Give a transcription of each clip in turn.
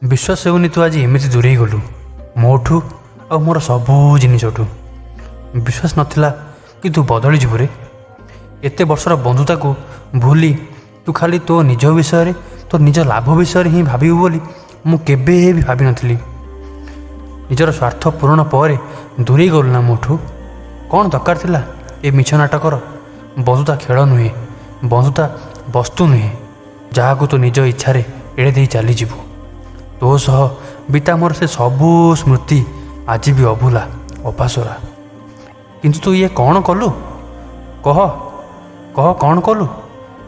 ବିଶ୍ୱାସ ହେଉନି ତୁ ଆଜି ଏମିତି ଦୂରେଇ ଗଲୁ ମୋଠୁ ଆଉ ମୋର ସବୁ ଜିନିଷଠୁ। ବିଶ୍ୱାସ ନଥିଲା କି ତୁ ବଦଳିଯିବୁ ରେ। ଏତେ ବର୍ଷର ବନ୍ଧୁତାକୁ ଭୁଲି ତୁ ଖାଲି ତୋ ନିଜ ବିଷୟରେ ତୋ ନିଜ ଲାଭ ବିଷୟରେ ହିଁ ଭାବିବୁ ବୋଲି ମୁଁ କେବେ ବି ଭାବିନଥିଲି। ନିଜର ସ୍ୱାର୍ଥ ପୂରଣ ପରେ ଦୂରେଇ ଗଲୁ ନା ମୋଠୁ। କ'ଣ ଦରକାର ଥିଲା ଏ ମିଛ ନାଟକର? ବନ୍ଧୁତା ଖେଳ ନୁହେଁ, ବନ୍ଧୁତା ବସ୍ତୁ ନୁହେଁ ଯାହାକୁ ତୁ ନିଜ ଇଚ୍ଛାରେ ଏଡ଼େ ଦେଇ ଚାଲିଯିବୁ। ତୋ ସହ ବିତା ମୋର ସେ ସବୁ ସ୍ମୃତି ଆଜି ବି ଅଭୁଲା ଅପାସରା। କିନ୍ତୁ ତୁ ଇଏ କ'ଣ କଲୁ? କହ କହ କ'ଣ କଲୁ?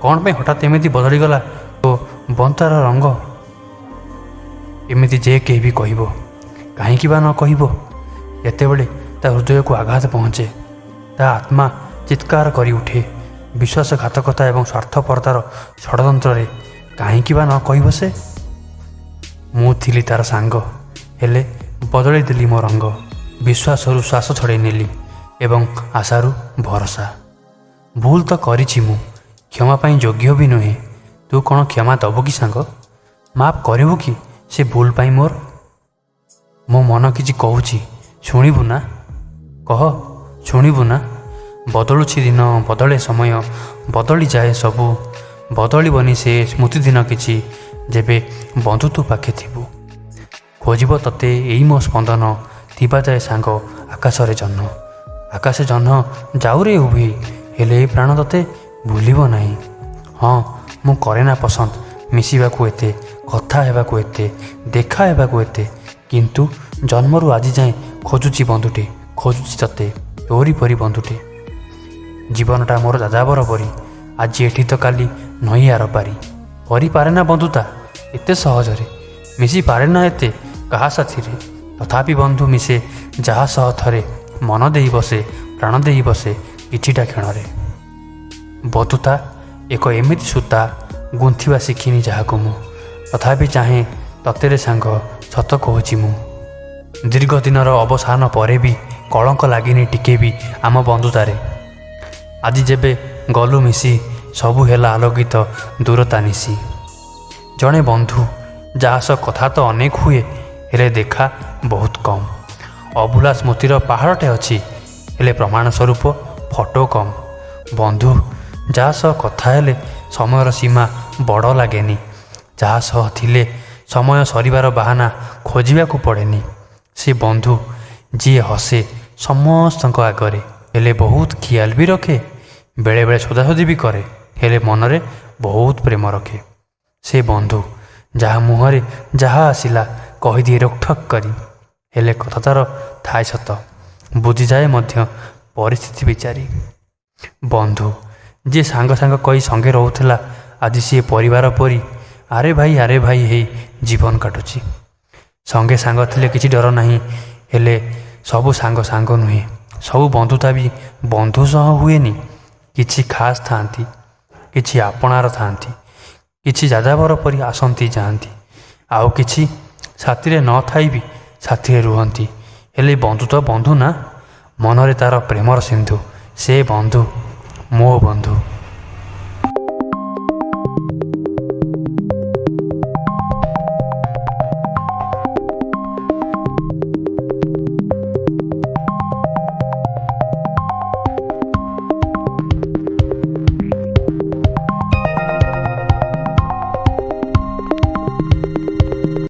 କ'ଣ ପାଇଁ ହଠାତ୍ ଏମିତି ବଦଳିଗଲା ତୋ ବନ୍ଧୁତାର ରଙ୍ଗ? ଏମିତି ଯେ କେହି ବି କହିବ, କାହିଁକି ବା ନ କହିବ? ଯେତେବେଳେ ତା ହୃଦୟକୁ ଆଘାତ ପହଞ୍ଚେ, ତା ଆତ୍ମା ଚିତ୍କାର କରି ଉଠେ ବିଶ୍ୱାସଘାତକତା ଏବଂ ସ୍ୱାର୍ଥପରତାର ଷଡ଼ଯନ୍ତ୍ରରେ, କାହିଁକି ବା ନ କହିବ ସେ? ମୁଁ ଥିଲି ତାର ସାଙ୍ଗ, ହେଲେ ବଦଳେଇ ଦେଲି ମୋ ରଙ୍ଗ। ବିଶ୍ୱାସରୁ ଶ୍ୱାସ ଛଡ଼େଇ ନେଲି ଏବଂ ଆଶାରୁ ଭରସା। ଭୁଲ ତ କରିଛି ମୁଁ, କ୍ଷମା ପାଇଁ ଯୋଗ୍ୟ ବି ନୁହେଁ। ତୁ କ'ଣ କ୍ଷମା ଦେବୁ କି ସାଙ୍ଗ? ମାଫ କରିବୁ କି ସେ ଭୁଲ ପାଇଁ ମୋର? ମୋ ମନ କିଛି କହୁଛି, ଶୁଣିବୁ ନା? କହ, ଶୁଣିବୁ ନା? ବଦଳୁଛି ଦିନ, ବଦଳେ ସମୟ, ବଦଳିଯାଏ ସବୁ। ବଦଳିବନି ସେ ସ୍ମୃତି ଦିନ କିଛି, ଯେବେ ବନ୍ଧୁ ତୁ ପାଖେ ଥିବୁ। ଖୋଜିବ ତତେ ଏଇ ମୋ ସ୍ପନ୍ଦନ, ଥିବା ଯାଏ ସାଙ୍ଗ ଆକାଶରେ ଜହ୍ନ। ଆକାଶେ ଜହ୍ନ ଯାଉରେ ଉଭେଇ, ହେଲେ ଏ ପ୍ରାଣ ତତେ ଭୁଲିବ ନାହିଁ। ହଁ, ମୁଁ କରେ ନା ପସନ୍ଦ ମିଶିବାକୁ ଏତେ, କଥା ହେବାକୁ ଏତେ, ଦେଖା ହେବାକୁ ଏତେ, କିନ୍ତୁ ଜନ୍ମରୁ ଆଜି ଯାଏଁ ଖୋଜୁଛି ବନ୍ଧୁଟେ, ଖୋଜୁଛି ତତେ, ତୋରି ପରି ବନ୍ଧୁଟେ। ଜୀବନଟା ମୋର ଯାଯାବର ପରି, ଆଜି ଏଠି ତ କାଲି ନଈ ଆର ପାରି। କରିପାରେ ନା ବନ୍ଧୁତା ଏତେ ସହଜରେ, ମିଶିପାରେ ନା ଏତେ କାହା ସାଥିରେ। ତଥାପି ବନ୍ଧୁ ମିଶେ ଯାହା ସହ ଥରେ, ମନ ଦେଇ ବସେ, ପ୍ରାଣ ଦେଇ ବସେ କିଛିଟା କ୍ଷଣରେ। ବନ୍ଧୁତା ଏକ ଏମିତି ସୂତା, ଗୁନ୍ଥିବା ଶିଖିନି ଯାହାକୁ ମୁଁ, ତଥାପି ଚାହେଁ ତତେରେ ସାଙ୍ଗ, ସତ କହୁଛି ମୁଁ। ଦୀର୍ଘ ଦିନର ଅବସାନ ପରେ ବି କଳଙ୍କ ଲାଗିନି ଟିକେ ବି ଆମ ବନ୍ଧୁତାରେ। ଆଜି ଯେବେ ଗଲୁ ମିଶି, ସବୁ ହେଲା ଆଲୋକିତ ଦୂରତା ନିଶି। ଜଣେ ବନ୍ଧୁ ଯାହା ସହ କଥା ତ ଅନେକ ହୁଏ, ହେଲେ ଦେଖା ବହୁତ କମ୍। ଅଭୁଲା ସ୍ମୃତିର ପାହାଡ଼ଟେ ଅଛି, ହେଲେ ପ୍ରମାଣ ସ୍ୱରୂପ ଫଟୋ କମ୍। ବନ୍ଧୁ ଯାହା ସହ କଥା ହେଲେ ସମୟର ସୀମା ବଡ଼ ଲାଗେନି, ଯାହା ସହ ଥିଲେ ସମୟ ସରିବାର ବାହାନା ଖୋଜିବାକୁ ପଡ଼େନି। ସେ ବନ୍ଧୁ ଯିଏ ହସେ ସମସ୍ତଙ୍କ ଆଗରେ, ହେଲେ ବହୁତ ଖିଆଲ ବି ରଖେ। ବେଳେବେଳେ ସୋଦାସୋଦି ବି କରେ, ହେଲେ ମନରେ ବହୁତ ପ୍ରେମ ରଖେ। ସେ ବନ୍ଧୁ ଯାହା ମୁହଁରେ ଯାହା ଆସିଲା କହିଦିଏ ରୋକଠୋକ କରି, ହେଲେ କଥା ତାର ଥାଏ ସତ, ବୁଝିଯାଏ ମଧ୍ୟ ପରିସ୍ଥିତି ବିଚାରି। ବନ୍ଧୁ ଯିଏ ସାଙ୍ଗ ସାଙ୍ଗ କହି ସଙ୍ଗେ ରହୁଥିଲା, ଆଜି ସିଏ ପରିବାର ପରି ଆରେ ଭାଇ ହେଇ ଜୀବନ କାଟୁଛି। ସଙ୍ଗେ ସାଙ୍ଗ ଥିଲେ କିଛି ଡର ନାହିଁ, ହେଲେ ସବୁ ସାଙ୍ଗ ସାଙ୍ଗ ନୁହେଁ, ସବୁ ବନ୍ଧୁତା ବି ବନ୍ଧୁ ସହ ହୁଏନି। କିଛି ଖାସ୍ ଥାଆନ୍ତି, କିଛି ଆପଣାର ଥାଆନ୍ତି, କିଛି ଯାଯାବର ପରି ଆସନ୍ତି ଯାଆନ୍ତି, ଆଉ କିଛି ସାଥିରେ ନଥାଇ ବି ସାଥିରେ ରୁହନ୍ତି। ହେଲେ ବନ୍ଧୁ ତ ବନ୍ଧୁ ନା, ମନରେ ତାର ପ୍ରେମର ସିନ୍ଧୁ। ସେ ବନ୍ଧୁ ମୋ ବନ୍ଧୁ।